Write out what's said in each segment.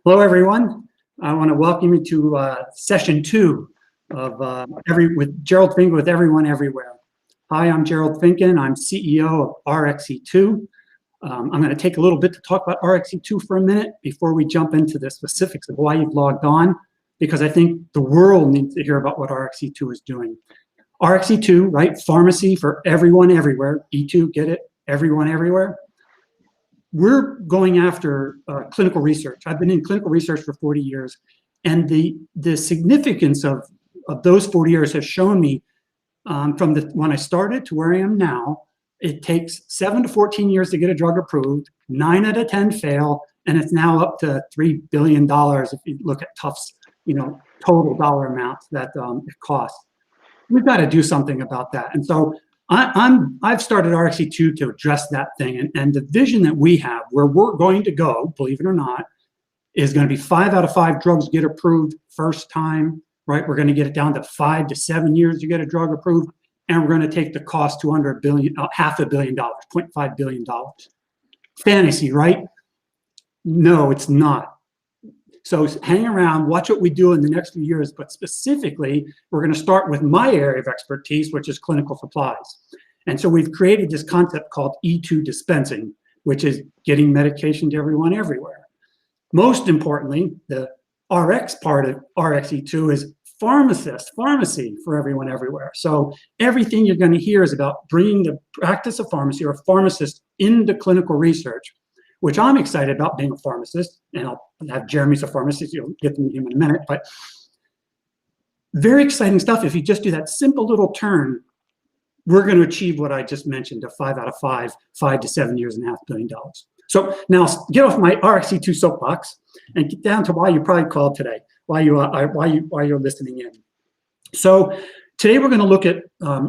Hello, everyone. I want to welcome you to session 2 of with Gerald Finken with Everyone Everywhere. Hi, I'm Gerald Finken. I'm CEO of RxE2. I'm going to take a little bit to talk about RxE2 for a minute before we jump into the specifics of why you've logged on, because I think the world needs to hear about what RxE2 is doing. RxE2, right? Pharmacy for everyone everywhere. E2, get it? Everyone everywhere. We're going after clinical research. I've been in clinical research for 40 years, and the significance of those 40 years has shown me from when I started to where I am now, it takes 7 to 14 years to get a drug approved, 9 out of 10 fail, and it's now up to $3 billion if you look at Tufts, total dollar amounts that it costs. We've got to do something about that. And so I've started RxE2 to address that thing, and the vision that we have, where we're going to go, believe it or not, is going to be 5 out of 5 drugs get approved first time, right? We're going to get it down to 5 to 7 years to get a drug approved, and we're going to take the cost to under $1 billion, $500 million, $0.5 billion. Fantasy, right? No, it's not. So hang around, watch what we do in the next few years, but specifically, we're going to start with my area of expertise, which is clinical supplies. And so we've created this concept called E2 dispensing, which is getting medication to everyone everywhere. Most importantly, the RX part of RxE2 is pharmacy for everyone everywhere. So everything you're going to hear is about bringing the practice of pharmacy or pharmacist into clinical research, which I'm excited about, being a pharmacist, and I'll have Jeremy's a pharmacist, you'll get to meet him in a minute, but very exciting stuff. If you just do that simple little turn, we're going to achieve what I just mentioned, a 5 out of 5 to 7 years and $500 million. So now get off my RxE2 soapbox and get down to why you probably called today, why you're listening in. So today we're going to look at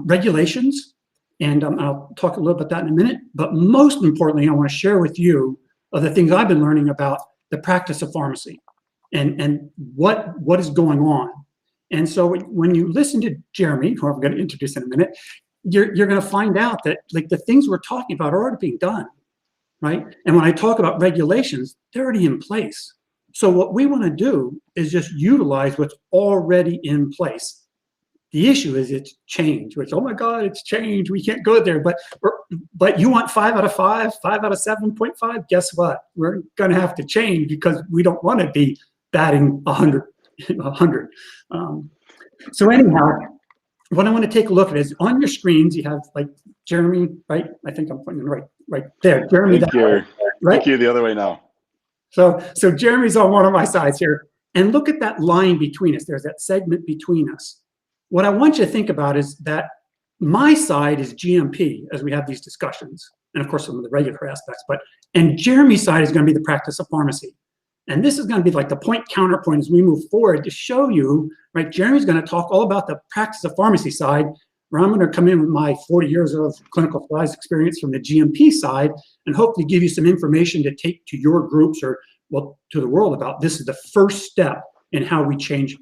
regulations, and I'll talk a little about that in a minute. But most importantly, I want to share with you of the things I've been learning about the practice of pharmacy and what is going on. And so when you listen to Jeremy, who I'm going to introduce in a minute, you're going to find out that like the things we're talking about are already being done, right? And when I talk about regulations, they're already in place. So what we want to do is just utilize what's already in place. The issue is it's change, which, oh my God, it's change. We can't go there. But you want 5 out of 5, 5 out of 7.5. Guess what? We're going to have to change because we don't want to be batting 100. So anyhow, what I want to take a look at is on your screens, you have like Jeremy, right? I think I'm pointing right there. Jeremy, right? Thank you the other way now. So Jeremy's on one of my sides here. And look at that line between us. There's that segment between us. What I want you to think about is that my side is GMP as we have these discussions, and of course some of the regular aspects, and Jeremy's side is going to be the practice of pharmacy. And this is going to be like the point counterpoint as we move forward to show you, right? Jeremy's going to talk all about the practice of pharmacy side, where I'm going to come in with my 40 years of clinical supplies experience from the GMP side and hopefully give you some information to take to your groups or, well, to the world about this is the first step in how we change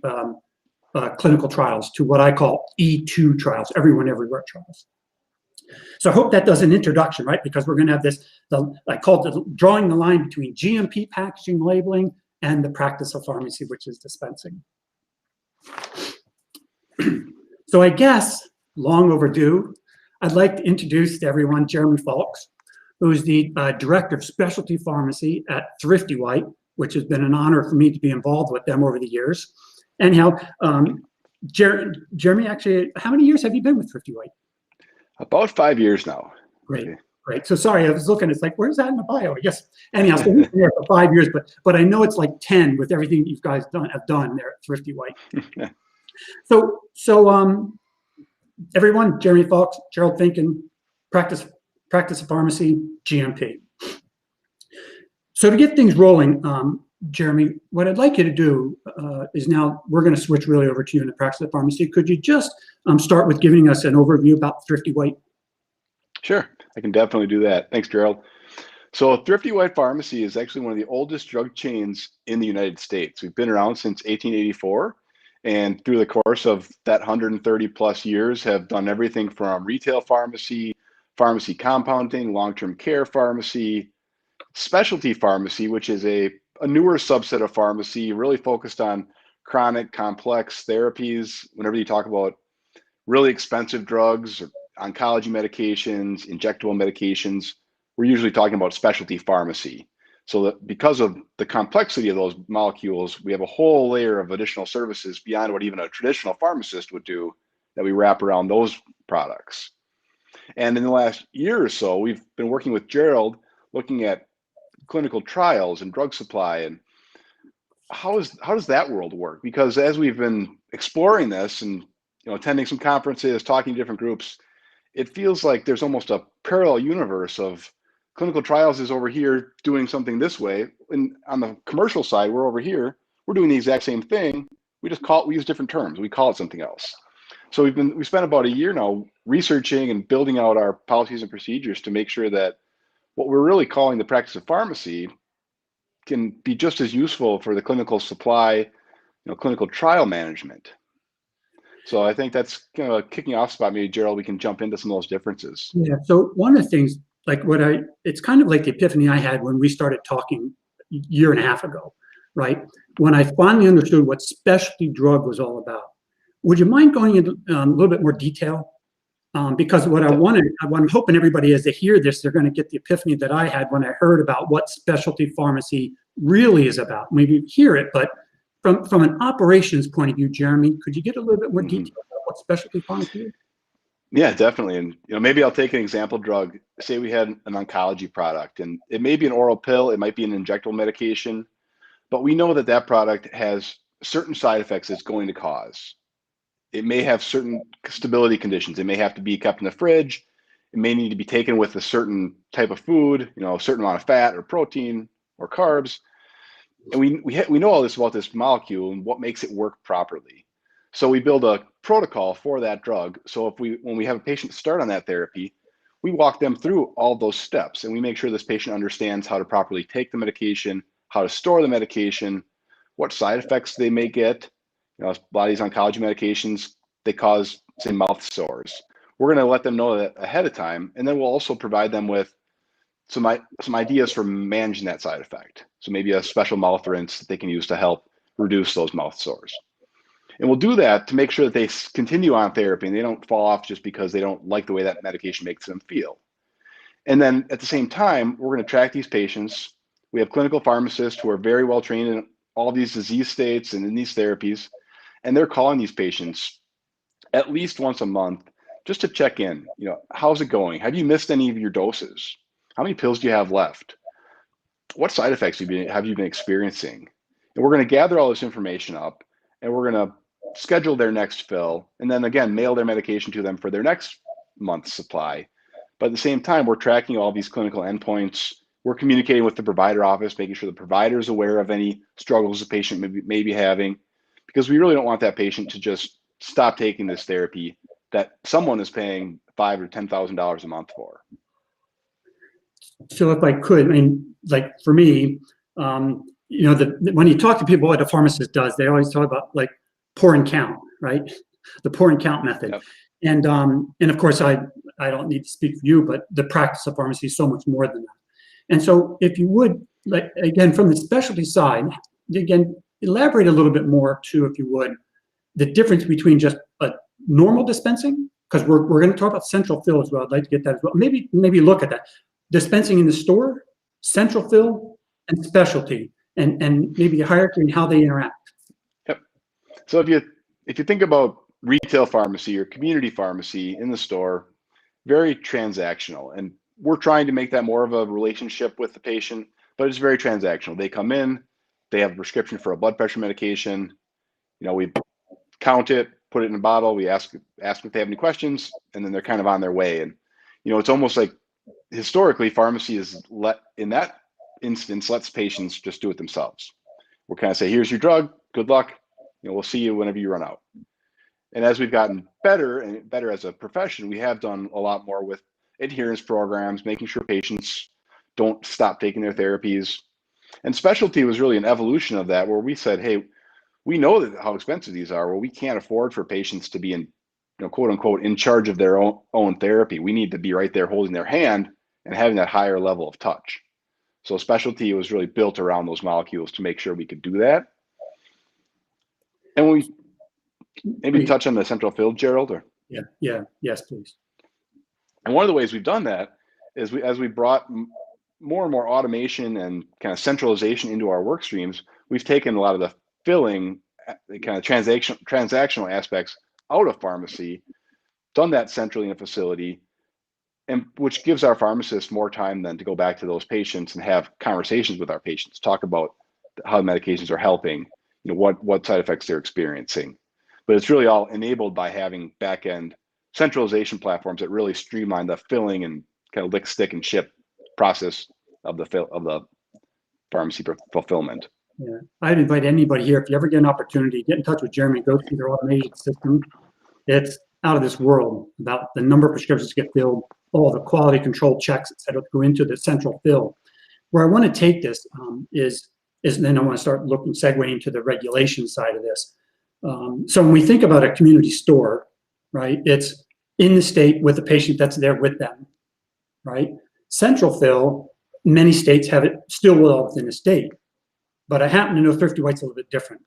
clinical trials to what I call E2 trials, everyone everywhere trials. So I hope that does an introduction, right? Because we're going to have this, I call it drawing the line between GMP packaging, labeling, and the practice of pharmacy, which is dispensing. So I guess, long overdue, I'd like to introduce to everyone Jeremy Faulks, who is the Director of Specialty Pharmacy at Thrifty White, which has been an honor for me to be involved with them over the years. Anyhow, Jeremy, actually, how many years have you been with Thrifty White? About 5 years now. Great, great. So sorry, I was looking, it's like, where's that in the bio? Yes. Anyhow, so we've been there for 5 years, but I know it's like 10 with everything that you guys have done there at Thrifty White. So everyone, Jeremy Faulks, Gerald Finken, practice of pharmacy, GMP. So to get things rolling, Jeremy, what I'd like you to do is now we're going to switch really over to you in the practice of pharmacy. Could you just start with giving us an overview about Thrifty White? Sure, I can definitely do that. Thanks, Gerald. So Thrifty White Pharmacy is actually one of the oldest drug chains in the United States. We've been around since 1884, and through the course of that 130 plus years have done everything from retail pharmacy, pharmacy compounding, long-term care pharmacy, specialty pharmacy, which is a a newer subset of pharmacy, really focused on chronic complex therapies. Whenever you talk about really expensive drugs, or oncology medications, injectable medications, we're usually talking about specialty pharmacy. So that because of the complexity of those molecules, we have a whole layer of additional services beyond what even a traditional pharmacist would do that we wrap around those products. And in the last year or so, we've been working with Gerald looking at clinical trials and drug supply, and how does that world work? Because as we've been exploring this and attending some conferences, talking to different groups, it feels like there's almost a parallel universe of clinical trials is over here doing something this way, and on the commercial side, we're over here, we're doing the exact same thing. We use different terms. We call it something else. So we spent about a year now researching and building out our policies and procedures to make sure that what we're really calling the practice of pharmacy can be just as useful for the clinical supply, clinical trial management. So I think that's kind of a kicking off spot. Maybe Gerald, we can jump into some of those differences. Yeah. So one of the things, it's kind of like the epiphany I had when we started talking a year and a half ago, right? When I finally understood what specialty drug was all about. Would you mind going into a little bit more detail? Because what I'm hoping everybody, as they hear this, they're going to get the epiphany that I had when I heard about what specialty pharmacy really is about. Maybe hear it, but from an operations point of view, Jeremy, could you get a little bit more detail about what specialty pharmacy is? Yeah, definitely. And maybe I'll take an example drug. Say we had an oncology product, and it may be an oral pill, it might be an injectable medication, but we know that that product has certain side effects it's going to cause. It may have certain stability conditions. It may have to be kept in the fridge. It may need to be taken with a certain type of food, a certain amount of fat or protein or carbs. And we know all this about this molecule and what makes it work properly. So we build a protocol for that drug. So when we have a patient start on that therapy, we walk them through all those steps, and we make sure this patient understands how to properly take the medication, how to store the medication, what side effects they may get. A lot of these oncology medications, they cause, say, mouth sores. We're going to let them know that ahead of time, and then we'll also provide them with some ideas for managing that side effect. So maybe a special mouth rinse that they can use to help reduce those mouth sores. And we'll do that to make sure that they continue on therapy and they don't fall off just because they don't like the way that medication makes them feel. And then at the same time, we're going to track these patients. We have clinical pharmacists who are very well trained in all these disease states and in these therapies. And they're calling these patients at least once a month just to check in. How's it going? Have you missed any of your doses? How many pills do you have left? What side effects have you been experiencing? And we're going to gather all this information up, and we're going to schedule their next fill, and then again, mail their medication to them for their next month's supply. But at the same time, we're tracking all these clinical endpoints. We're communicating with the provider office, making sure the provider is aware of any struggles the patient may be having, because we really don't want that patient to just stop taking this therapy that someone is paying $5,000 or $10,000 a month for. So if I could, for me, when you talk to people, what a pharmacist does, they always talk about pour and count, right? The pour and count method. Yep. And of course, I don't need to speak for you, but the practice of pharmacy is so much more than that. And so if you would, again, from the specialty side, again, elaborate a little bit more too, if you would, the difference between just a normal dispensing, because we're going to talk about central fill as well. I'd like to get that as well. Maybe look at that. Dispensing in the store, central fill, and specialty, and maybe the hierarchy and how they interact. Yep. So if you think about retail pharmacy or community pharmacy in the store, very transactional, and we're trying to make that more of a relationship with the patient, but it's very transactional. They come in, they have a prescription for a blood pressure medication. We count it, put it in a bottle. We ask if they have any questions, and then they're kind of on their way. And it's almost like historically pharmacy in that instance lets patients just do it themselves. We'll kind of say, here's your drug, good luck. We'll see you whenever you run out. And as we've gotten better and better as a profession, we have done a lot more with adherence programs, making sure patients don't stop taking their therapies. And specialty was really an evolution of that, where we said, hey, we know that how expensive these are. Well, we can't afford for patients to be in, quote unquote, in charge of their own therapy. We need to be right there holding their hand and having that higher level of touch. So specialty was really built around those molecules to make sure we could do that. And we maybe Please. touch on the central fill, Gerald, or? Yes, please. And one of the ways we've done that is as we brought more and more automation and kind of centralization into our work streams, we've taken a lot of the filling, the kind of transactional aspects out of pharmacy, done that centrally in a facility, and which gives our pharmacists more time then to go back to those patients and have conversations with our patients, talk about how the medications are helping, what side effects they're experiencing. But it's really all enabled by having back-end centralization platforms that really streamline the filling and kind of lick, stick, and ship process of the pharmacy fulfillment. Yeah, I'd invite anybody here, if you ever get an opportunity, get in touch with Jeremy, go through their automation system. It's out of this world about the number of prescriptions get filled, all the quality control checks, et cetera, go into the central fill. Where I want to take this is then I want to start segueing to the regulation side of this. So when we think about a community store, right, it's in the state with the patient that's there with them, right? Central fill, many states have it still within the state. But I happen to know Thrifty White's a little bit different,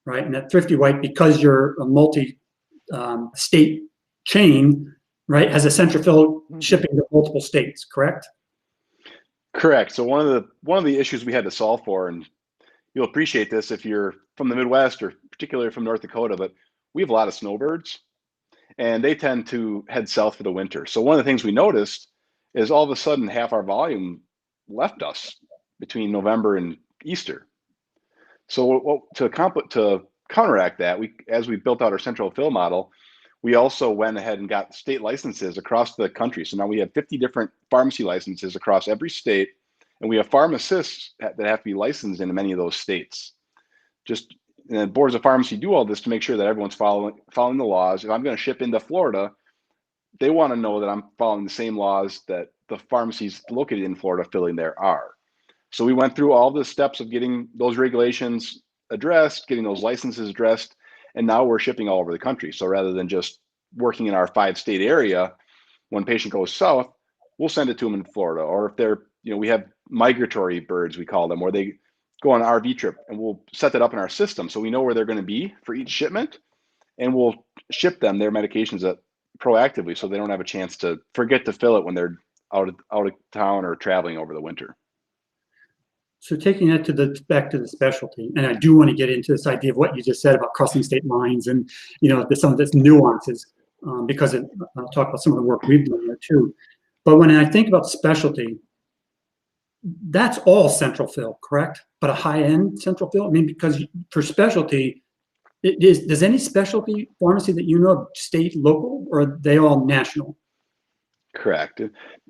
right? And that Thrifty White, because you're a multi-state chain, right, has a central fill shipping to multiple states, correct? Correct. So one of the issues we had to solve for, and you'll appreciate this if you're from the Midwest or particularly from North Dakota, but we have a lot of snowbirds, and they tend to head south for the winter. So one of the things we noticed is all of a sudden half our volume left us between November and Easter. So to counteract that, as we built out our central fill model, we also went ahead and got state licenses across the country. So now we have 50 different pharmacy licenses across every state, and we have pharmacists that have to be licensed in many of those states. And the boards of pharmacy do all this to make sure that everyone's following the laws. If I'm going to ship into Florida, they want to know that I'm following the same laws that the pharmacies located in Florida filling there are. So we went through all the steps of getting those regulations addressed, getting those licenses addressed, and now we're shipping all over the country. So rather than just working in our 5-state area, when a patient goes south, we'll send it to them in Florida. Or if they're, we have migratory birds, we call them, where they go on an RV trip, and we'll set that up in our system so we know where they're going to be for each shipment, and we'll ship them their medications proactively so they don't have a chance to forget to fill it when they're out of town or traveling over the winter. So taking that back to the specialty, and I do want to get into this idea of what you just said about crossing state lines and some of this nuances, because I'll talk about some of the work we've done there too. But when I think about specialty, that's all central fill, correct? But a high-end central fill. I mean, because for specialty, does any specialty pharmacy that you know of state, local, or are they all national? Correct.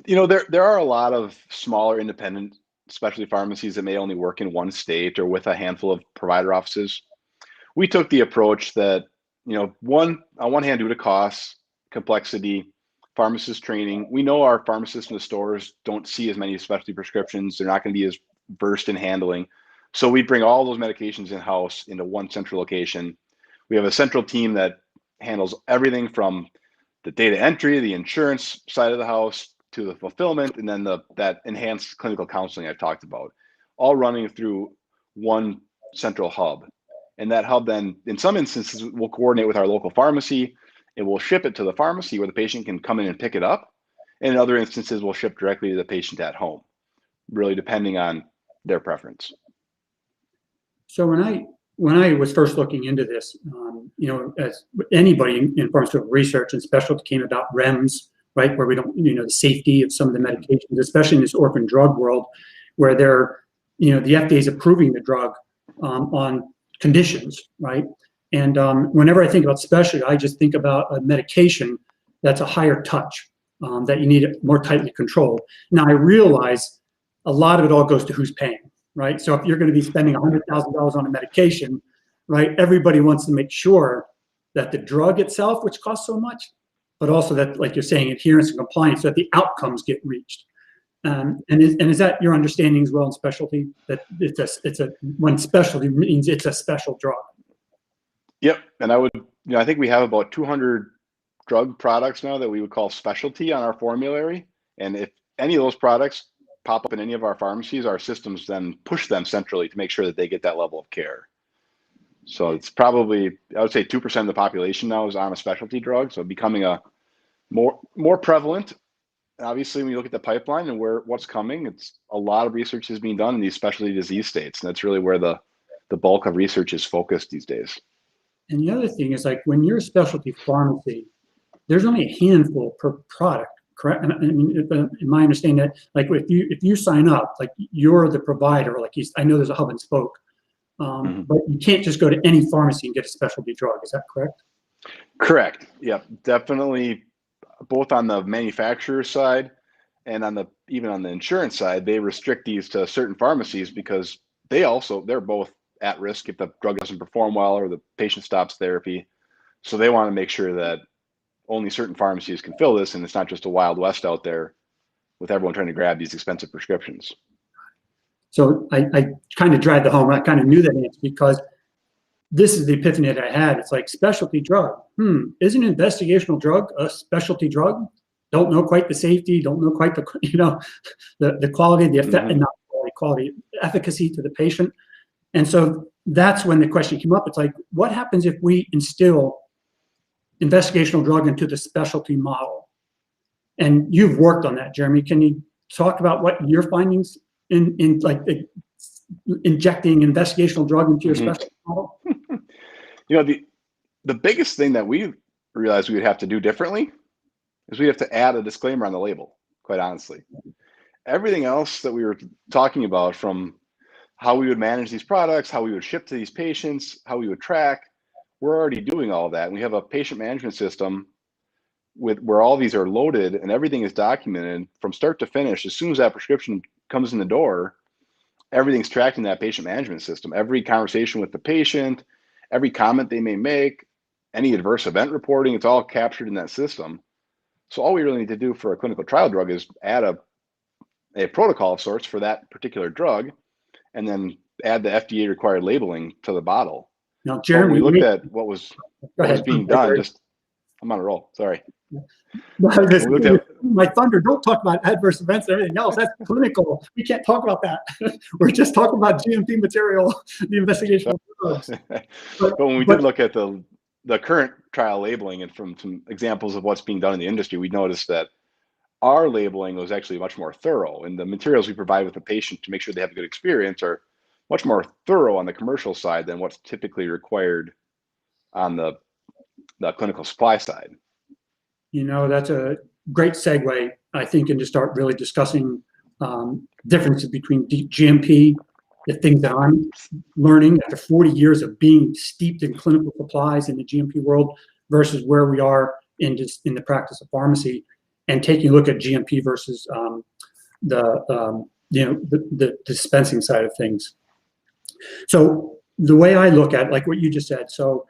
There are a lot of smaller independent specialty pharmacies that may only work in one state or with a handful of provider offices. We took the approach that, on one hand, due to costs, complexity, pharmacist training, we know our pharmacists in the stores don't see as many specialty prescriptions. They're not going to be as versed in handling. So we bring all those medications in-house into one central location. We have a central team that handles everything from the data entry, the insurance side of the house, to the fulfillment, and then that enhanced clinical counseling I talked about, all running through one central hub. And that hub then, in some instances, will coordinate with our local pharmacy, and we'll ship it to the pharmacy where the patient can come in and pick it up. And in other instances, we'll ship directly to the patient at home, really depending on their preference. So when I was first looking into this, as anybody in pharmaceutical research and specialty came about REMS, right, where we don't, the safety of some of the medications, especially in this orphan drug world, where the FDA is approving the drug on conditions, right? And whenever I think about specialty, I just think about a medication that's a higher touch, that you need it more tightly controlled. Now, I realize a lot of it all goes to who's paying, right? So if you're going to be spending $100,000 on a medication, right, everybody wants to make sure that the drug itself, which costs so much, but also that, like you're saying, adherence and compliance, so that the outcomes get reached. And is that your understanding as well in specialty, that when specialty means it's a special drug? Yep. And I think we have about 200 drug products now that we would call specialty on our formulary. And if any of those products pop up in any of our pharmacies, our systems then push them centrally to make sure that they get that level of care. So it's probably, I would say 2% of the population now is on a specialty drug. So becoming a more prevalent. Obviously, when you look at the pipeline and what's coming, it's a lot of research is being done in these specialty disease states. And that's really where the bulk of research is focused these days. And the other thing is, like, when you're a specialty pharmacy, there's only a handful per product, correct? And I mean, in my understanding that, like, if you sign up, like, you're the provider, like, I know there's a hub and spoke, but you can't just go to any pharmacy and get a specialty drug. Is that correct? Correct. Yep. Definitely, both on the manufacturer side and even on the insurance side, they restrict these to certain pharmacies because they're both at risk if the drug doesn't perform well or the patient stops therapy. So they want to make sure that only certain pharmacies can fill this, and it's not just a Wild West out there with everyone trying to grab these expensive prescriptions. So I kind of drive the home. I kind of knew that answer because this is the epiphany that I had. It's like, specialty drug. Isn't an investigational drug a specialty drug? Don't know quite the safety. Don't know quite the the quality, the effect, not quality, efficacy to the patient. And so that's when the question came up. It's like, what happens if we instill investigational drug into the specialty model? And you've worked on that, Jeremy. Can you talk about what your findings in like injecting investigational drug into your specialty model? The biggest thing that we realized we would have to do differently is we have to add a disclaimer on the label, quite honestly. Everything else that we were talking about, from how we would manage these products, how we would ship to these patients, how we would track, we're already doing all of that. And we have a patient management system where all these are loaded and everything is documented from start to finish. As soon as that prescription comes in the door, everything's tracked in that patient management system. Every conversation with the patient, every comment they may make, any adverse event reporting, it's all captured in that system. So all we really need to do for a clinical trial drug is add a protocol of sorts for that particular drug, and then add the FDA required labeling to the bottle. Now, Jeremy, we looked at what was being done. I'm on a roll. Sorry. My thunder, don't talk about adverse events and everything else. That's clinical. We can't talk about that. We're just talking about GMP material, the investigational drugs. But when we did look at the current trial labeling and from some examples of what's being done in the industry, we noticed that our labeling was actually much more thorough, and the materials we provide with the patient to make sure they have a good experience are much more thorough on the commercial side than what's typically required on the clinical supply side. That's a great segue, I think, and to start really discussing differences between GMP, the things that I'm learning after 40 years of being steeped in clinical supplies in the GMP world versus where we are in the practice of pharmacy, and taking a look at GMP versus the dispensing side of things. So the way I look at, like what you just said, so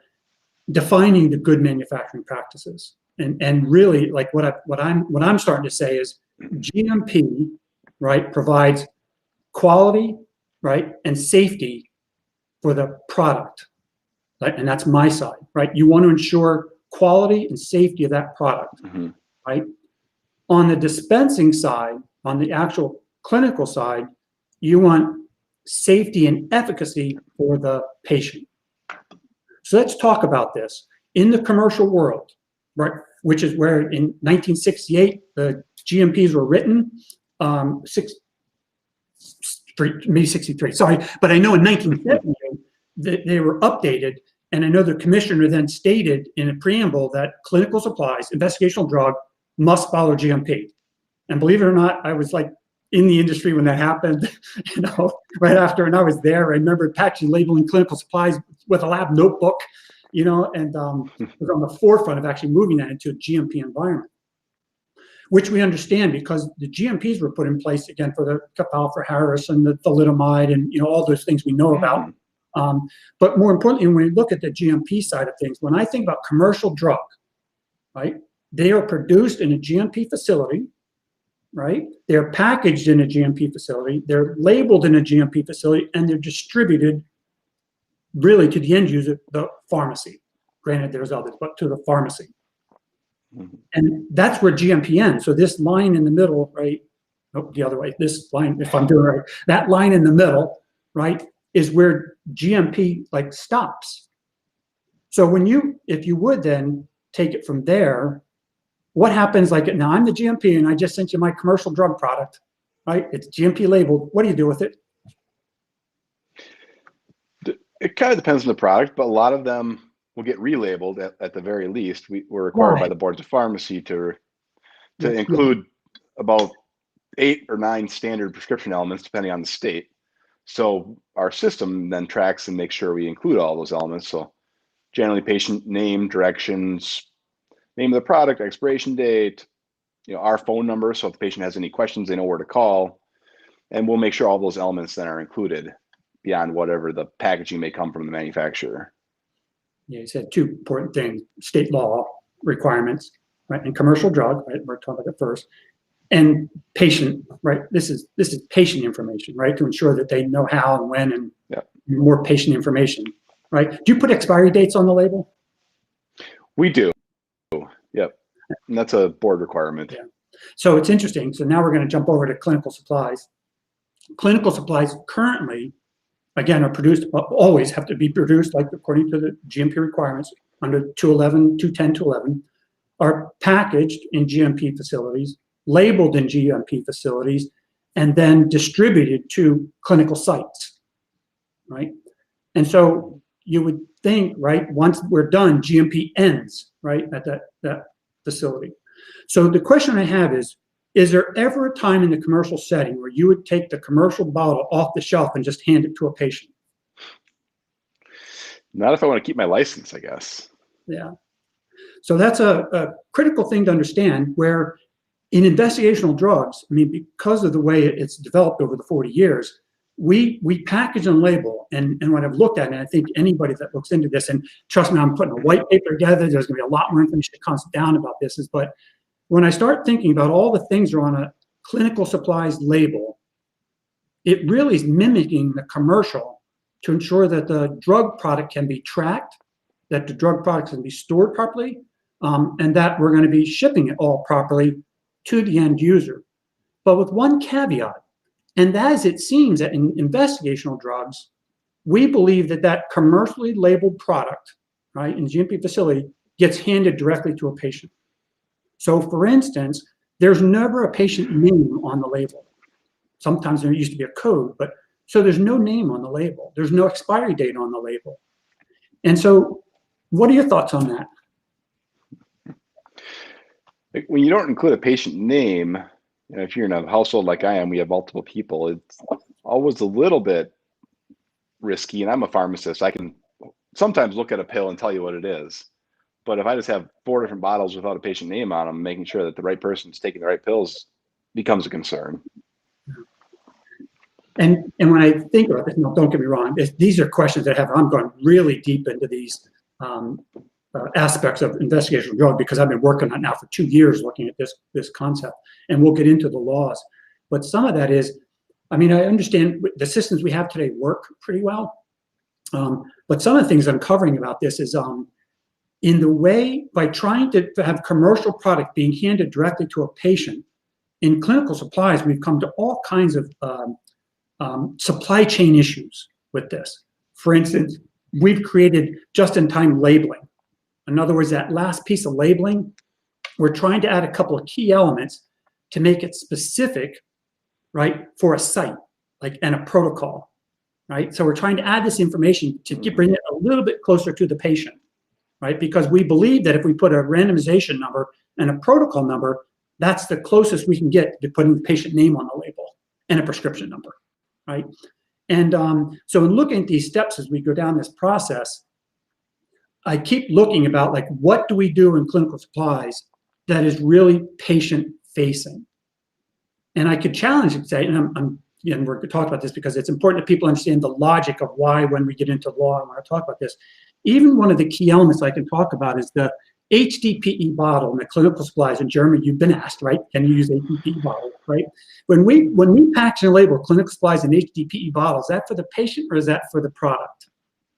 defining the good manufacturing practices, and really, like what I'm starting to say is GMP, right, provides quality, right, and safety for the product, right? And that's my side, right? You want to ensure quality and safety of that product, right? On the dispensing side, on the actual clinical side, you want safety and efficacy for the patient. So let's talk about this. In the commercial world, right, which is where in 1968 the GMPs were written, maybe 63, sorry, but I know in 1970 they were updated, and I know the commissioner then stated in a preamble that clinical supplies, investigational drug, must follow GMP. And believe it or not, I was like in the industry when that happened, right after, and I was there. I remember packaging, labeling clinical supplies with a lab notebook, and was on the forefront of actually moving that into a GMP environment, which we understand because the GMPs were put in place again for the Capalfor-Harris and the thalidomide and all those things we know about. But more importantly, when we look at the GMP side of things, when I think about commercial drug, right, they are produced in a GMP facility, right? They're packaged in a GMP facility, they're labeled in a GMP facility, and they're distributed really to the end user, the pharmacy. Granted, there's others, but to the pharmacy. And that's where GMP ends. So this line in the middle, right, nope, the other way, this line, if I'm doing it right, that line in the middle, right, is where GMP like stops. So when if you would then take it from there, what happens, like now I'm the GMP and I just sent you my commercial drug product, right? It's GMP labeled. What do you do with it? It kind of depends on the product, but a lot of them will get relabeled at the very least. We're required by the boards of pharmacy to include about 8 or 9 standard prescription elements, depending on the state. So our system then tracks and makes sure we include all those elements. So generally patient name, directions, name of the product, expiration date, our phone number. So if the patient has any questions, they know where to call. And we'll make sure all those elements then are included beyond whatever the packaging may come from the manufacturer. Yeah, you said 2 important things: state law requirements, right, and commercial drug, right? We're talking about it first, and patient, right? This is patient information, right, to ensure that they know how and when, and more patient information, right? Do you put expiry dates on the label? We do. Yep, and that's a board requirement. Yeah. So it's interesting. So now we're going to jump over to clinical supplies. Clinical supplies currently, again, are produced, always have to be produced like according to the GMP requirements under 210, 211, are packaged in GMP facilities, labeled in GMP facilities, and then distributed to clinical sites, right? And so you would think, right, once we're done, GMP ends, right, at that facility. So the question I have is there ever a time in the commercial setting where you would take the commercial bottle off the shelf and just hand it to a patient? Not if I want to keep my license, I guess. Yeah. So that's a critical thing to understand, where in investigational drugs, I mean, because of the way it's developed over the 40 years, we package and label, and what I've looked at, and I think anybody that looks into this, and trust me, I'm putting a white paper together, there's going to be a lot more information that comes down about this, but when I start thinking about all the things that are on a clinical supplies label, it really is mimicking the commercial to ensure that the drug product can be tracked, that the drug product can be stored properly, and that we're going to be shipping it all properly to the end user. But with one caveat, and that is, it seems that in investigational drugs, we believe that commercially labeled product, right, in the GMP facility gets handed directly to a patient. So for instance, there's never a patient name on the label. Sometimes there used to be a code, but so there's no name on the label. There's no expiry date on the label. And so what are your thoughts on that? When you don't include a patient name, if you're in a household like I am, we have multiple people, it's always a little bit risky. And I'm a pharmacist. I can sometimes look at a pill and tell you what it is. But if I just have 4 different bottles without a patient name on them, making sure that the right person's taking the right pills becomes a concern. And when I think about this, no, don't get me wrong, these are questions that I'm going really deep into these aspects of investigational drug, because I've been working on it now for 2 years looking at this concept, and we'll get into the laws. But some of that is, I mean, I understand the systems we have today work pretty well, but some of the things I'm covering about this is in the way, by trying to have commercial product being handed directly to a patient, in clinical supplies, we've come to all kinds of supply chain issues with this. For instance, we've created just-in-time labeling. In other words, that last piece of labeling, we're trying to add a couple of key elements to make it specific, right, for a site, like, and a protocol, right? So we're trying to add this information to bring it a little bit closer to the patient, right? Because we believe that if we put a randomization number and a protocol number, that's the closest we can get to putting the patient name on the label and a prescription number, right? And so in looking at these steps as we go down this process, I keep looking about, like, what do we do in clinical supplies that is really patient facing? And I could challenge and say, and we're going to talk about this because it's important that people understand the logic of why, when we get into law and when I talk about this, even one of the key elements I can talk about is the HDPE bottle in the clinical supplies. And Jeremy, you've been asked, right? Can you use HDPE bottle, right? When we package and label clinical supplies in HDPE bottles, is that for the patient or is that for the product?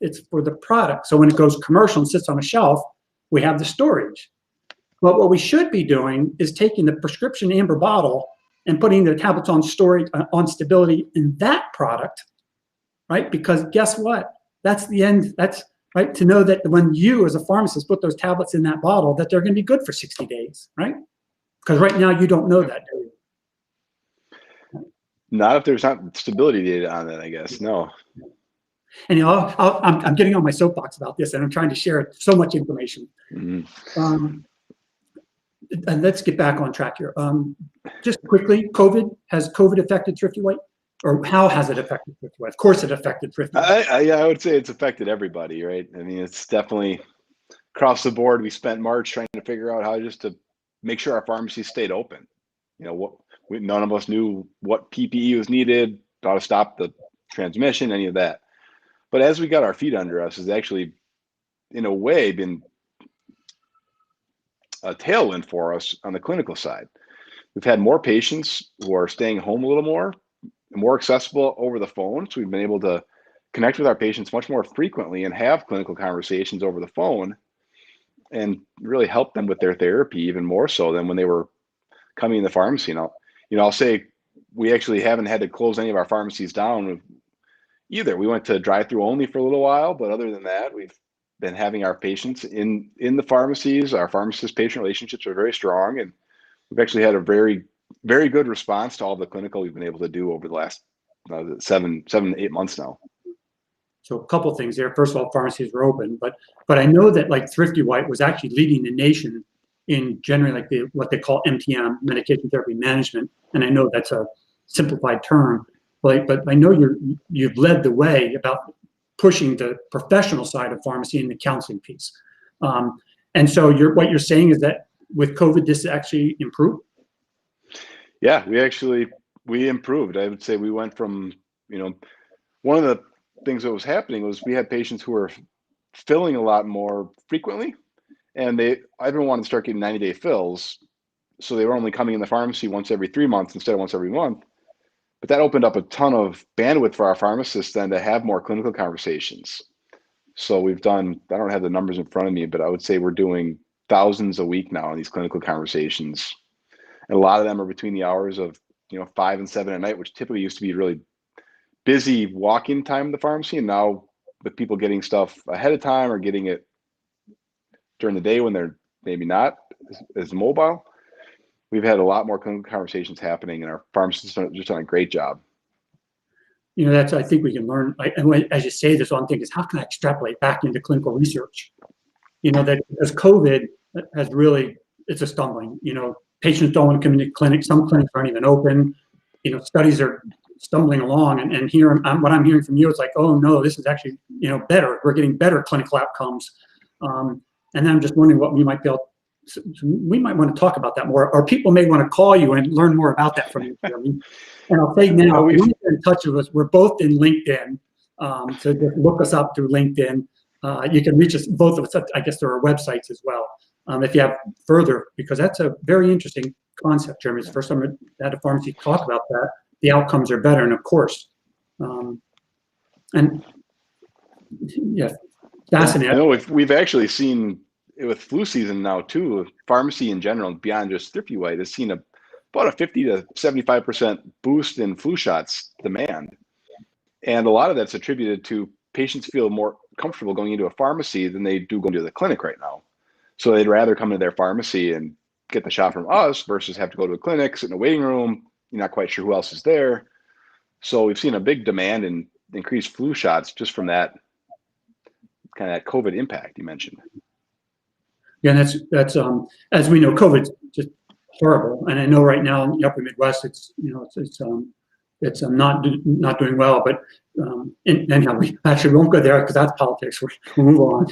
It's for the product. So when it goes commercial and sits on a shelf, we have the storage. But what we should be doing is taking the prescription amber bottle and putting the tablets on storage, on stability in that product, right? Because guess what? That's the end. That's right, to know that when you as a pharmacist put those tablets in that bottle, that they're going to be good for 60 days, right? Because right now you don't know that, do you? Not if there's not stability data on it, I guess. No. And I'm getting on my soapbox about this, and I'm trying to share so much information. Mm-hmm. And let's get back on track here. Just quickly, has COVID affected Thrifty White? Or how has it affected Thrifty White? Of course it affected Thrifty White. I would say it's affected everybody, right? I mean, it's definitely across the board. We spent March trying to figure out how just to make sure our pharmacies stayed open. You know, none of us knew what PPE was needed, how to stop the transmission, any of that. But as we got our feet under us, has actually, in a way, been a tailwind for us on the clinical side. We've had more patients who are staying home a little more accessible over the phone. So we've been able to connect with our patients much more frequently and have clinical conversations over the phone and really help them with their therapy even more so than when they were coming in the pharmacy. I'll say we actually haven't had to close any of our pharmacies down either. We went to drive-through only for a little while, but other than that, we've been having our patients in the pharmacies. Our pharmacist-patient relationships are very strong, and we've actually had a very, very good response to all the clinical we've been able to do over the last 7 to 8 months now. So a couple things there. First of all, pharmacies were open, but I know that like Thrifty White was actually leading the nation in generally like what they call MTM, medication therapy management, and I know that's a simplified term, but I know you've led the way about pushing the professional side of pharmacy and the counseling piece. And so what you're saying is that with COVID, this actually improved? Yeah, we improved. I would say we went from, one of the things that was happening was we had patients who were filling a lot more frequently, and everyone wanted to start getting 90-day fills. So they were only coming in the pharmacy once every 3 months instead of once every month. But that opened up a ton of bandwidth for our pharmacists then to have more clinical conversations. So we've done, I don't have the numbers in front of me, but I would say we're doing thousands a week now on these clinical conversations. And a lot of them are between the hours of 5 and 7 at night, which typically used to be really busy walk-in time in the pharmacy. And now with people getting stuff ahead of time or getting it during the day when they're maybe not as mobile, we've had a lot more clinical conversations happening, and our pharmacists have just done a great job. That's, I think we can learn, and as you say this, one thing is how can I extrapolate back into clinical research? That because COVID has really, it's a stumbling, patients don't want to come into clinics. Some clinics aren't even open. Studies are stumbling along, and here, what I'm hearing from you is like, oh no, this is actually, better. We're getting better clinical outcomes. And then I'm just wondering what we might be able. So we might want to talk about that more, or people may want to call you and learn more about that from you. And I'll say now, if you're in touch with us, we're both in LinkedIn. So just look us up through LinkedIn. You can reach us, both of us, I guess there are websites as well. If you have further, because that's a very interesting concept, Jeremy. It's the first time I had a pharmacy talk about that. The outcomes are better, and of course, and yeah, fascinating. I know we've actually seen with flu season now too, pharmacy in general, beyond just Thrifty White, has seen about a 50 to 75% boost in flu shots demand. And a lot of that's attributed to patients feel more comfortable going into a pharmacy than they do going to the clinic right now. So they'd rather come to their pharmacy and get the shot from us versus have to go to a clinic, sit in a waiting room. You're not quite sure who else is there. So we've seen a big demand in increased flu shots just from that kind of that COVID impact you mentioned. Yeah, and that's as we know, COVID's just horrible, and I know right now in the Upper Midwest, it's not doing well. But anyhow, we actually won't go there because that's politics. We'll move on.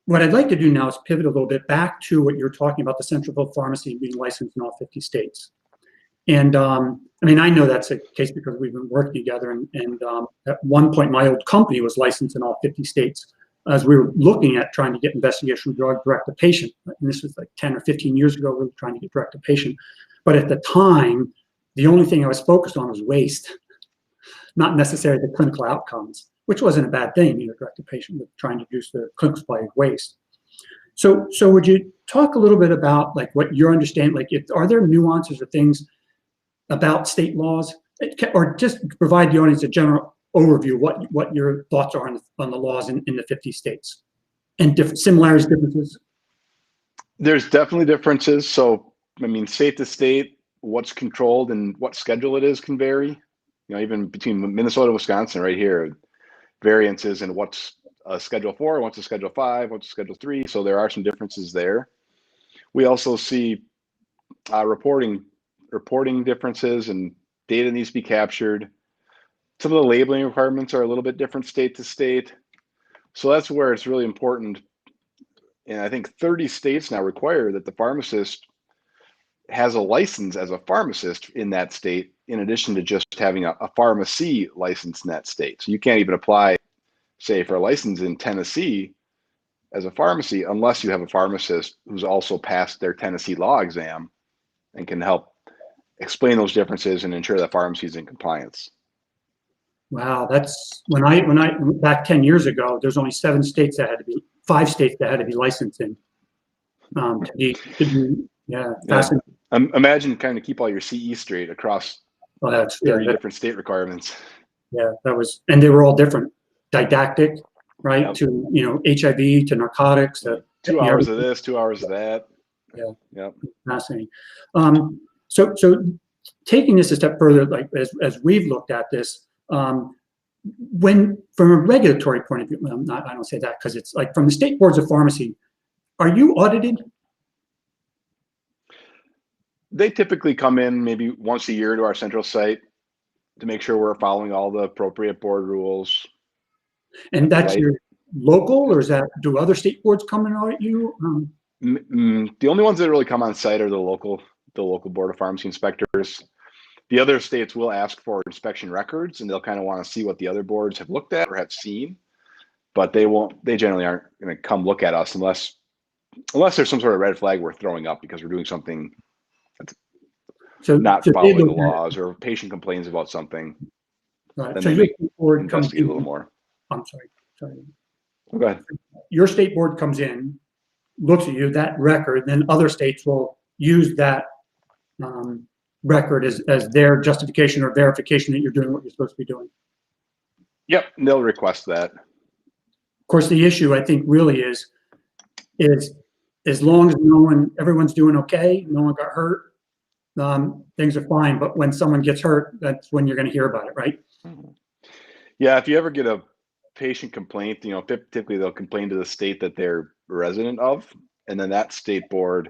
What I'd like to do now is pivot a little bit back to what you're talking about, the central fill pharmacy being licensed in all 50 states. And I know that's the case because we've been working together. And at one point, my old company was licensed in all 50 states. As we were looking at trying to get investigational drug direct to patient, and this was like 10 or 15 years ago, we were trying to get direct to patient. But at the time, the only thing I was focused on was waste, not necessarily the clinical outcomes, which wasn't a bad thing, direct to patient, but trying to reduce the clinical supply of waste. So would you talk a little bit about like what your understanding, like are there nuances or things about state laws, or just provide the audience a general overview what your thoughts are on the laws in the 50 states and different similarities, differences? There's definitely differences. So, I mean, state to state, what's controlled and what schedule it is can vary. Even between Minnesota and Wisconsin right here, variances in what's a Schedule 4, what's a Schedule 5, what's a Schedule 3. So there are some differences there. We also see reporting differences, and data needs to be captured. Some of the labeling requirements are a little bit different state to state. So that's where it's really important. And I think 30 states now require that the pharmacist has a license as a pharmacist in that state, in addition to just having a pharmacy license in that state. So you can't even apply, say, for a license in Tennessee as a pharmacy unless you have a pharmacist who's also passed their Tennessee law exam and can help explain those differences and ensure that pharmacy is in compliance. Wow, that's when I back 10 years ago, there's only 5 states that had to be licensed in to be fascinating. Imagine trying to keep all your CE straight across 30 different state requirements. Yeah, and they were all different, didactic, right? Yep. To HIV, to narcotics, to 2 hours of this, 2 hours of that. Yeah, fascinating. So taking this a step further, like as we've looked at this, when from a regulatory point of view, I don't say that because it's like from the state boards of pharmacy, are you audited? They typically come in maybe once a year to our central site to make sure we're following all the appropriate board rules. And that's your local, or do other state boards come and audit you? The only ones that really come on site are the local board of pharmacy inspectors. The other states will ask for inspection records, and they'll kind of want to see what the other boards have looked at or have seen, but they generally aren't going to come look at us unless there's some sort of red flag we're throwing up because we're doing something that's not following the laws, or a patient complains about something. Right. Then so they investigate a little more. I'm sorry. Oh, go ahead. Your state board comes in, looks at you, that record, then other states will use that record as their justification or verification that you're doing what you're supposed to be doing. Yep, they'll request that. Of course, the issue I think really is as long as everyone's doing okay, no one got hurt, things are fine. But when someone gets hurt, that's when you're going to hear about it, right? Yeah, if you ever get a patient complaint, typically they'll complain to the state that they're a resident of, and then that state board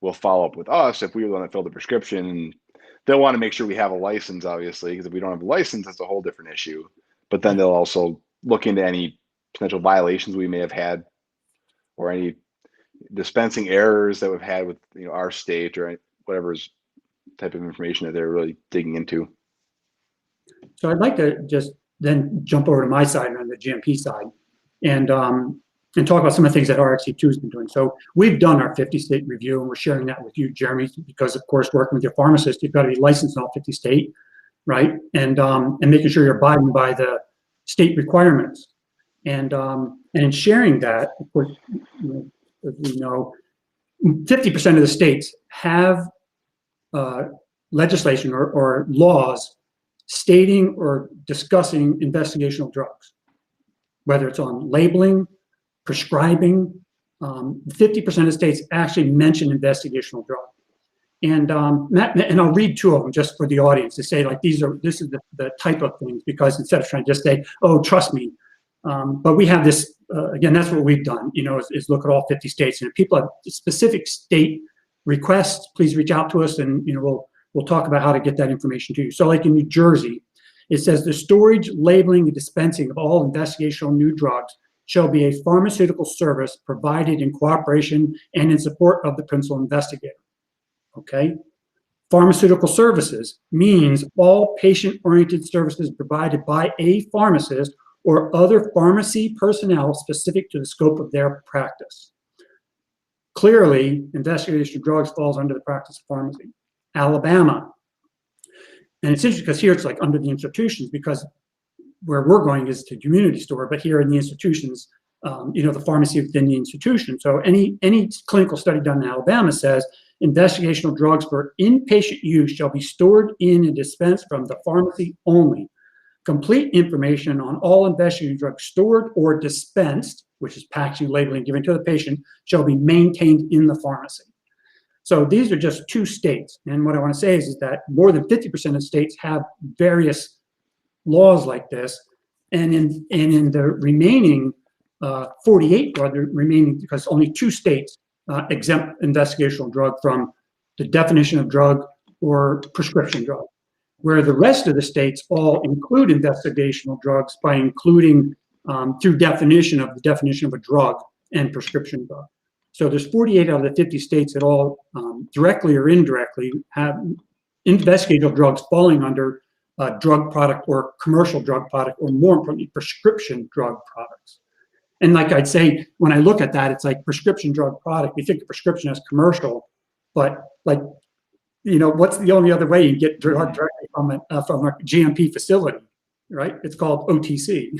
will follow up with us if we were going to fill the prescription, and they'll want to make sure we have a license, obviously, because if we don't have a license, that's a whole different issue. But then they'll also look into any potential violations we may have had, or any dispensing errors that we've had with our state, or whatever type of information that they're really digging into. So I'd like to just then jump over to my side on the GMP side and talk about some of the things that RxE2 has been doing. So we've done our 50 state review, and we're sharing that with you, Jeremy, because of course, working with your pharmacist, you've got to be licensed in all 50 states, right? And making sure you're abiding by the state requirements. And in sharing that, of course, as we know, 50% of the states have legislation or laws stating or discussing investigational drugs, whether it's on labeling, prescribing. 50% of states actually mention investigational drugs. And I'll read 2 of them just for the audience to say, like, this is the type of things, because instead of trying to just say, oh, trust me. But we have this, again, that's what we've done, is look at all 50 states. And if people have specific state requests, please reach out to us, and we'll talk about how to get that information to you. So like in New Jersey, it says the storage, labeling, and dispensing of all investigational new drugs shall be a pharmaceutical service provided in cooperation and in support of the principal investigator. Okay? Pharmaceutical services means all patient-oriented services provided by a pharmacist or other pharmacy personnel specific to the scope of their practice. Clearly, investigational drugs falls under the practice of pharmacy. Alabama. And it's interesting because here it's like under the institutions, because where we're going is to community store, but here in the institutions, the pharmacy within the institution. So any clinical study done in Alabama says investigational drugs for inpatient use shall be stored in and dispensed from the pharmacy only. Complete information on all investigational drugs stored or dispensed, which is packaging, labeling, given to the patient, shall be maintained in the pharmacy. So these are just 2 states. And what I want to say is that more than 50% of states have various laws like this. And in the remaining 48, because only 2 states exempt investigational drug from the definition of drug or prescription drug, where the rest of the states all include investigational drugs by including through definition of a drug and prescription drug. So there's 48 out of the 50 states that all directly or indirectly have investigational drugs falling under drug product or commercial drug product, or more importantly, prescription drug products. And like I'd say, when I look at that, it's like prescription drug product. We think of prescription as commercial, but like, what's the only other way you get drug directly from a GMP facility, right? It's called OTC,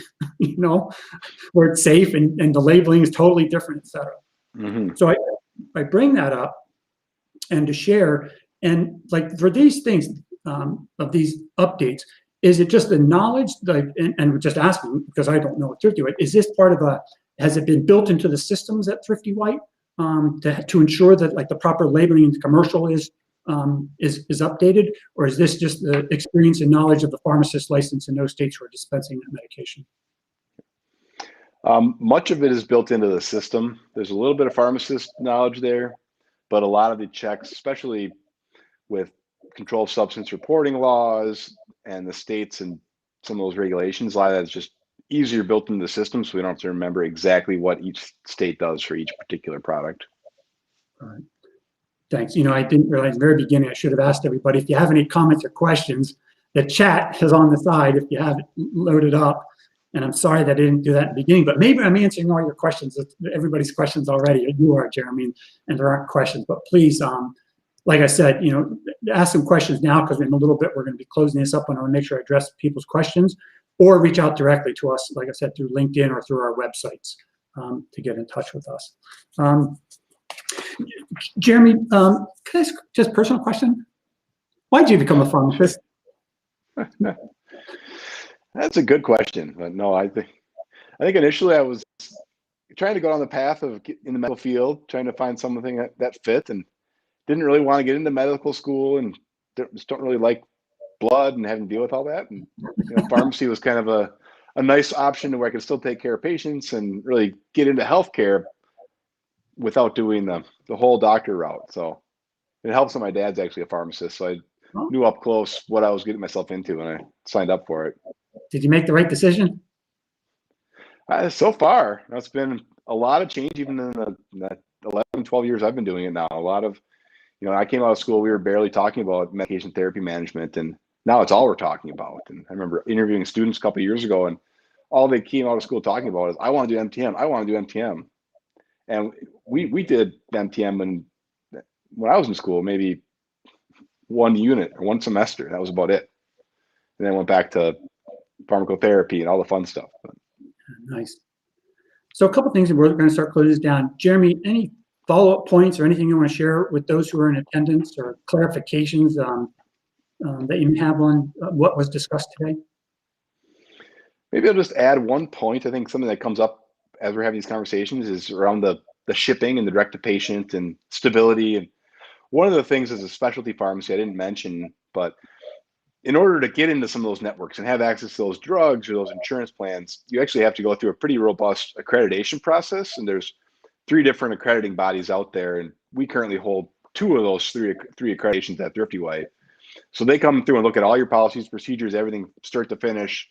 where it's safe and the labeling is totally different, et cetera. Mm-hmm. So I bring that up and to share, and like for these things of these updates, is it just the knowledge, and we're just asking because I don't know what Thrifty White, is this part of has it been built into the systems at Thrifty White to ensure that like the proper labeling in the commercial is updated, or is this just the experience and knowledge of the pharmacist license in those states who are dispensing that medication? Much of it is built into the system. There's a little bit of pharmacist knowledge there, but a lot of the checks, especially with controlled substance reporting laws and the states and some of those regulations, a lot of that is just easier built into the system, so we don't have to remember exactly what each state does for each particular product. All right. Thanks. I didn't realize in the very beginning, I should have asked everybody, if you have any comments or questions, the chat is on the side if you have it loaded up. And I'm sorry that I didn't do that in the beginning, but maybe I'm answering all your questions, everybody's questions already. You are, Jeremy, and there aren't questions, but please, like I said, ask some questions now, because in a little bit, we're going to be closing this up, and I want to make sure I address people's questions, or reach out directly to us, like I said, through LinkedIn or through our websites to get in touch with us. Jeremy, can I ask just a personal question? Why did you become a pharmacist? That's a good question, but no, I think initially I was trying to go on the path of in the medical field, trying to find something that fit, and didn't really want to get into medical school, and just don't really like blood and having to deal with all that. And pharmacy was kind of a nice option where I could still take care of patients and really get into healthcare without doing the whole doctor route. So it helps that my dad's actually a pharmacist, so I knew up close what I was getting myself into when I signed up for it. Did you make the right decision? So far, it's been a lot of change, even in the 11, 12 years I've been doing it now. A lot of, I came out of school, we were barely talking about medication therapy management, and now it's all we're talking about. And I remember interviewing students a couple of years ago, and all they came out of school talking about is, I want to do MTM, I want to do MTM. And we did MTM when I was in school, maybe one unit or one semester. That was about it. And then went back to pharmacotherapy and all the fun stuff. Nice. So a couple of things, and we're going to start closing this down. Jeremy, any follow-up points or anything you want to share with those who are in attendance, or clarifications that you have on what was discussed today? Maybe I'll just add one point. I think something that comes up as we're having these conversations is around the shipping and the direct-to-patient and stability. And one of the things as a specialty pharmacy I didn't mention, but in order to get into some of those networks and have access to those drugs or those insurance plans, you actually have to go through a pretty robust accreditation process. And there's 3 different accrediting bodies out there. And we currently hold 2 of those three accreditations at Thrifty White. So they come through and look at all your policies, procedures, everything start to finish.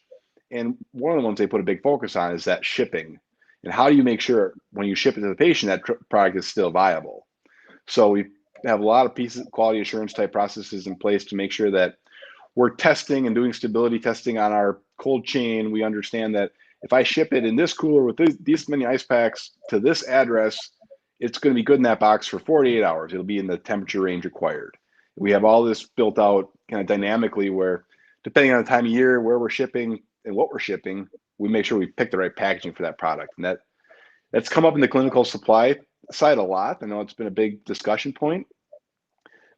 And one of the ones they put a big focus on is that shipping. And how do you make sure when you ship it to the patient, that product is still viable? So we have a lot of pieces of quality assurance type processes in place to make sure that we're testing and doing stability testing on our cold chain. We understand that if I ship it in this cooler with these many ice packs to this address, it's going to be good in that box for 48 hours. It'll be in the temperature range required. We have all this built out kind of dynamically where, depending on the time of year, where we're shipping and what we're shipping, we make sure we pick the right packaging for that product. And That's come up in the clinical supply side a lot. I know it's been a big discussion point,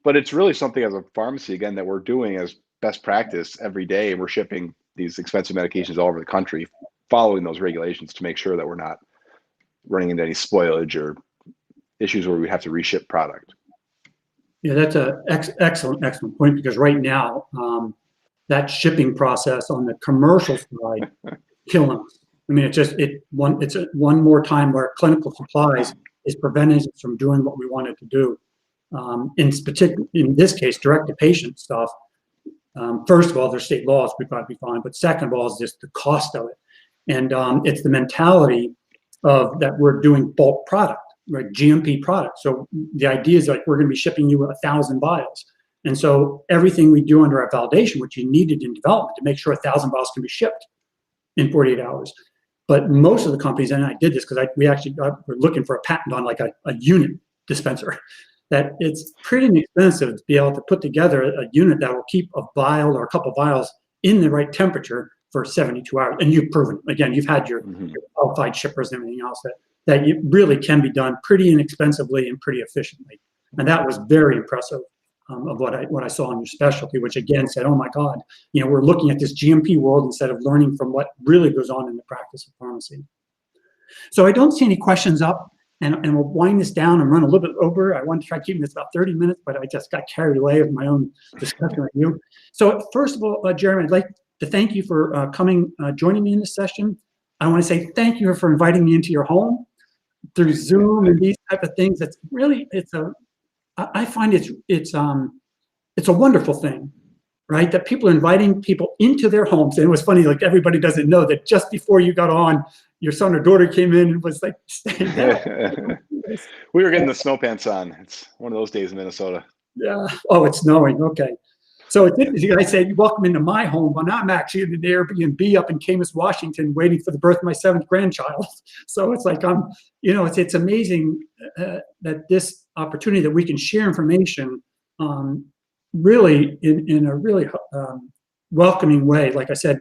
but it's really something as a pharmacy, again, that we're doing as best practice every day. We're shipping these expensive medications all over the country, following those regulations to make sure that we're not running into any spoilage or issues where we have to reship product. Yeah, that's a excellent point, because right now, that shipping process on the commercial side killing us. I mean, it's one more time where clinical supplies is preventing us from doing what we wanted to do. In this case, direct to patient stuff. First of all, there's state laws, we'd probably be fine. But second of all, is just the cost of it, and it's the mentality of that we're doing bulk product, right? GMP product. So the idea is like we're going to be shipping you 1,000 vials, and so everything we do under our validation, which you needed in development to make sure 1,000 vials can be shipped in 48 hours. But most of the companies, and I did this because we're looking for a patent on like a unit dispenser, that it's pretty inexpensive to be able to put together a unit that will keep a vial or a couple vials in the right temperature for 72 hours. And you've proven, again, you've had your qualified shippers and everything else that it really can be done pretty inexpensively and pretty efficiently. And that was very impressive of what I saw in your specialty, which again said, oh my God, we're looking at this GMP world instead of learning from what really goes on in the practice of pharmacy. So I don't see any questions up, and we'll wind this down and run a little bit over. I wanted to try keeping this about 30 minutes, but I just got carried away with my own discussion with you. So first of all, Jeremy, I'd like to thank you for joining me in this session. I want to say thank you for inviting me into your home through Zoom and these type of things. I find it's a wonderful thing, right? That people are inviting people into their homes. And it was funny, like everybody doesn't know that just before you got on, your son or daughter came in and was like, stay down. We were getting the snow pants on. It's one of those days in Minnesota. Yeah. Oh, it's snowing. Okay. So I said, welcome into my home, but I'm actually in an Airbnb up in Camas, Washington, waiting for the birth of my 7th grandchild. So it's like it's amazing that this opportunity that we can share information really in a really welcoming way. Like I said,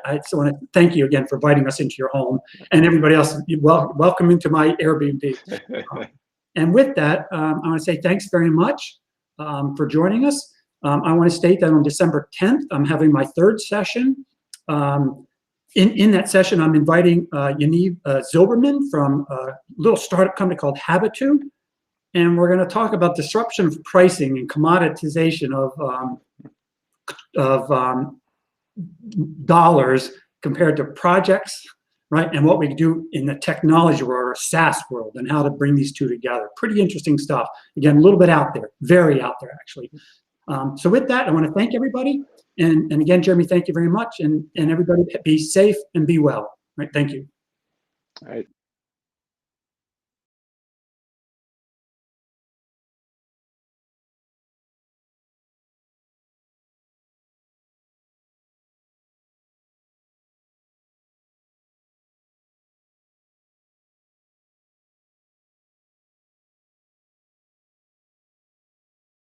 I just want to thank you again for inviting us into your home, and everybody else, welcome into my Airbnb. And with that, I want to say thanks very much for joining us. I want to state that on December 10th, I'm having my 3rd session. In that session, I'm inviting Yaniv Zilberman from a little startup company called Habitu. And we're going to talk about disruption of pricing and commoditization of dollars compared to projects, right? And what we do in the technology world or SaaS world, and how to bring these two together. Pretty interesting stuff. Again, a little bit out there, very out there, actually. So with that, I want to thank everybody. And again, Jeremy, thank you very much. And everybody be safe and be well. Right? Thank you. All right.